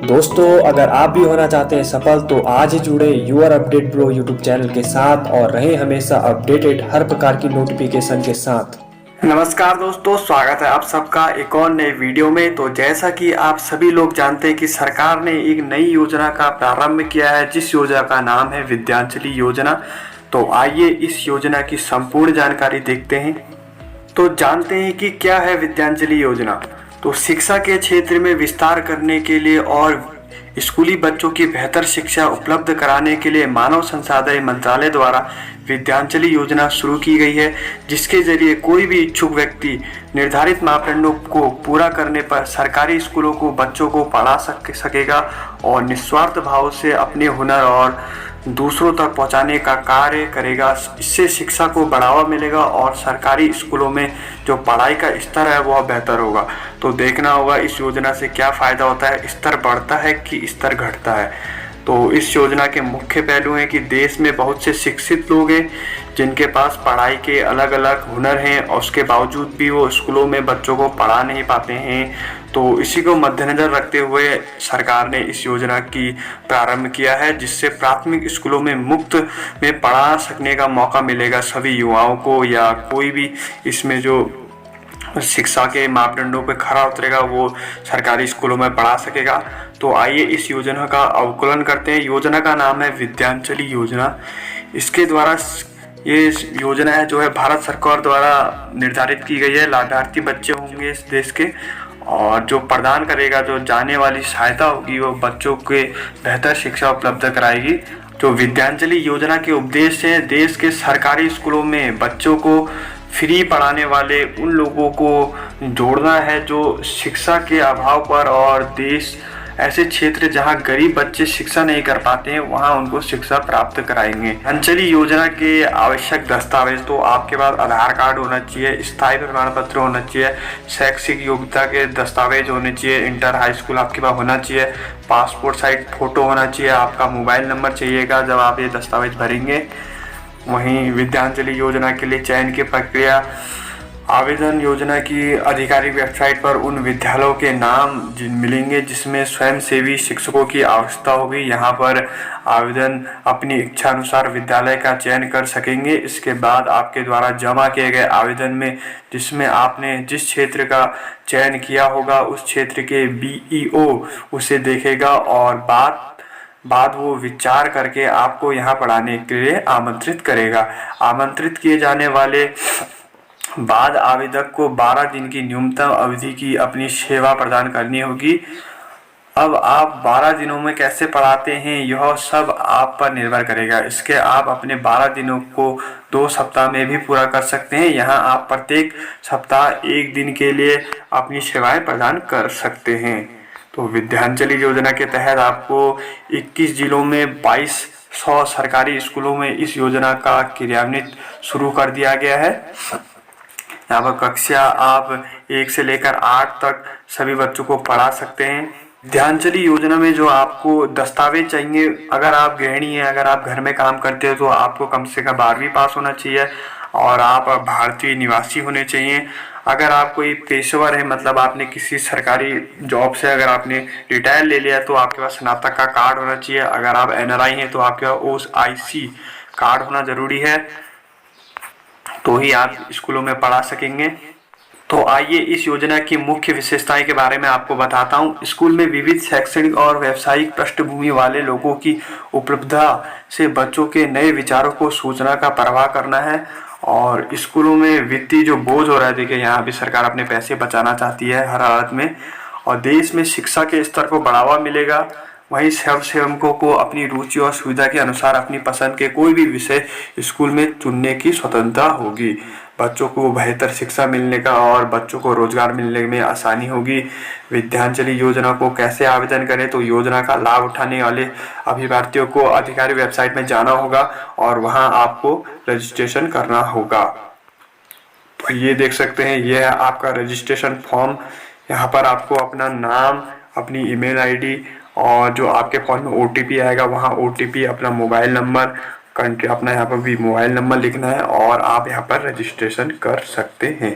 दोस्तों, अगर आप भी होना चाहते हैं सफल तो आज ही जुड़े your update pro YouTube channel के साथ और रहें हमेशा अपडेटेड हर प्रकार की नोटिफिकेशन के साथ। नमस्कार दोस्तों, स्वागत है आप सबका एक और नए वीडियो में। तो जैसा कि आप सभी लोग जानते हैं कि सरकार ने एक नई योजना का प्रारंभ किया है, जिस योजना का नाम है विद्यांजलि योजना। तो आइए इस योजना की संपूर्ण जानकारी देखते हैं। तो जानते हैं कि क्या है विद्यांजलि योजना। तो शिक्षा के क्षेत्र में विस्तार करने के लिए और स्कूली बच्चों की बेहतर शिक्षा उपलब्ध कराने के लिए मानव संसाधन मंत्रालय द्वारा विद्यांजलि योजना शुरू की गई है, जिसके जरिए कोई भी इच्छुक व्यक्ति निर्धारित मापदंडों को पूरा करने पर सरकारी स्कूलों को बच्चों को पढ़ा सकेगा और निस्वार्थ भाव से अपने हुनर और दूसरों तक पहुंचाने का कार्य करेगा। इससे शिक्षा को बढ़ावा मिलेगा और सरकारी स्कूलों में जो पढ़ाई का स्तर है वह बेहतर होगा। तो देखना होगा इस योजना से क्या फ़ायदा होता है, स्तर बढ़ता है कि स्तर घटता है। तो इस योजना के मुख्य पहलू हैं कि देश में बहुत से शिक्षित लोग हैं जिनके पास पढ़ाई के अलग अलग हुनर हैं और उसके बावजूद भी वो स्कूलों में बच्चों को पढ़ा नहीं पाते हैं। तो इसी को मद्देनजर रखते हुए सरकार ने इस योजना की प्रारंभ किया है, जिससे प्राथमिक स्कूलों में मुफ्त में पढ़ा सकने का मौका मिलेगा सभी युवाओं को, या कोई भी इसमें जो शिक्षा के मापदंडों पे खरा उतरेगा वो सरकारी स्कूलों में पढ़ा सकेगा। तो आइए इस योजना का अवलोकन करते हैं। योजना का नाम है विद्यांजलि योजना। इसके द्वारा ये योजना है जो है भारत सरकार द्वारा निर्धारित की गई है। लाभार्थी बच्चे होंगे इस देश के, और जो प्रदान करेगा, जो जाने वाली सहायता होगी वो बच्चों के बेहतर शिक्षा उपलब्ध कराएगी। जो विद्यांजलि योजना के उद्देश्य है देश के सरकारी स्कूलों में बच्चों को फ्री पढ़ाने वाले उन लोगों को जोड़ना है जो शिक्षा के अभाव पर, और देश ऐसे क्षेत्र जहां गरीब बच्चे शिक्षा नहीं कर पाते हैं वहां उनको शिक्षा प्राप्त कराएंगे। विद्यांजलि योजना के आवश्यक दस्तावेज, तो आपके पास आधार कार्ड होना चाहिए, स्थायी प्रमाण पत्र होना चाहिए, शैक्षिक योग्यता के दस्तावेज होने चाहिए, इंटर हाई स्कूल आपके पास होना चाहिए, पासपोर्ट साइज फोटो होना चाहिए, आपका मोबाइल नंबर चाहिएगा जब आप ये दस्तावेज भरेंगे। वहीं विद्यांजलि योजना के लिए चयन की प्रक्रिया, आवेदन योजना की आधिकारिक वेबसाइट पर उन विद्यालयों के नाम मिलेंगे जिसमें स्वयंसेवी शिक्षकों की आवश्यकता होगी। यहाँ पर आवेदन अपनी इच्छा अनुसार विद्यालय का चयन कर सकेंगे। इसके बाद आपके द्वारा जमा किए गए आवेदन में, जिसमें आपने जिस क्षेत्र का चयन किया होगा उस क्षेत्र के बीईओ उसे देखेगा और बाद वो विचार करके आपको यहाँ पढ़ाने के लिए आमंत्रित करेगा। आमंत्रित किए जाने वाले बाद आवेदक को 12 दिन की न्यूनतम अवधि की अपनी सेवा प्रदान करनी होगी। अब आप 12 दिनों में कैसे पढ़ाते हैं यह सब आप पर निर्भर करेगा। इसके आप अपने 12 दिनों को 2 सप्ताह में भी पूरा कर सकते हैं। यहाँ आप प्रत्येक सप्ताह 1 दिन के लिए अपनी सेवाएं प्रदान कर सकते हैं। तो विद्यांजलि योजना के तहत आपको 21 जिलों में 2200 सरकारी स्कूलों में इस योजना का क्रियान्वित शुरू कर दिया गया है। यहाँ पर कक्षा आप 1 से लेकर 8 तक सभी बच्चों को पढ़ा सकते हैं। विद्यांजलि योजना में जो आपको दस्तावेज चाहिए, अगर आप गृहिणी हैं, अगर आप घर में काम करते हो तो आपको कम से कम 12वीं पास होना चाहिए और आप भारतीय निवासी होने चाहिए। अगर आप कोई पेशेवर है, मतलब आपने किसी सरकारी जॉब से अगर आपने रिटायर ले लिया तो आपके पास स्नातक का कार्ड होना चाहिए। अगर आप एनआरआई हैं तो आपके पास ओआईसी कार्ड होना जरूरी है, तो ही आप स्कूलों में पढ़ा सकेंगे। तो आइए इस योजना की मुख्य विशेषताएं के बारे में आपको बताता हूँ। स्कूल में विविध शैक्षणिक और व्यावसायिक पृष्ठभूमि वाले लोगों की उपलब्धता से बच्चों के नए विचारों को सूचना का प्रवाह करना है। और स्कूलों में वित्तीय जो बोझ हो रहा है, देखिए यहाँ भी सरकार अपने पैसे बचाना चाहती है हर हालत में, और देश में शिक्षा के स्तर को बढ़ावा मिलेगा। वहीं स्वयंसेवकों को अपनी रुचि और सुविधा के अनुसार अपनी पसंद के कोई भी विषय स्कूल में चुनने की स्वतंत्रता होगी। बच्चों को बेहतर शिक्षा मिलने का और बच्चों को रोजगार मिलने में आसानी होगी। विद्यांजलि योजना को कैसे आवेदन करें, तो योजना का लाभ उठाने वाले अभ्यर्थियों को आधिकारिक वेबसाइट में जाना होगा और वहां आपको रजिस्ट्रेशन करना होगा। तो ये देख सकते हैं, यह है आपका रजिस्ट्रेशन फॉर्म। यहाँ पर आपको अपना नाम, अपनी ईमेल आईडी और जो आपके फ़ोन में ओटीपी आएगा वहाँ ओटीपी, अपना मोबाइल नंबर, कंट्री, अपना यहाँ पर भी मोबाइल नंबर लिखना है और आप यहाँ पर रजिस्ट्रेशन कर सकते हैं।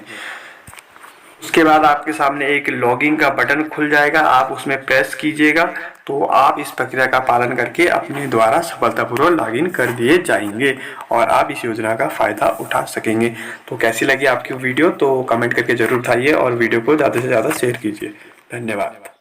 उसके बाद आपके सामने एक लॉगिन का बटन खुल जाएगा, आप उसमें प्रेस कीजिएगा तो आप इस प्रक्रिया का पालन करके अपने द्वारा सफलतापूर्वक लॉगिन कर दिए जाएंगे और आप इस योजना का फ़ायदा उठा सकेंगे। तो कैसी लगी आपकी वीडियो तो कमेंट करके ज़रूर बताइए और वीडियो को ज़्यादा से ज़्यादा शेयर कीजिए। धन्यवाद।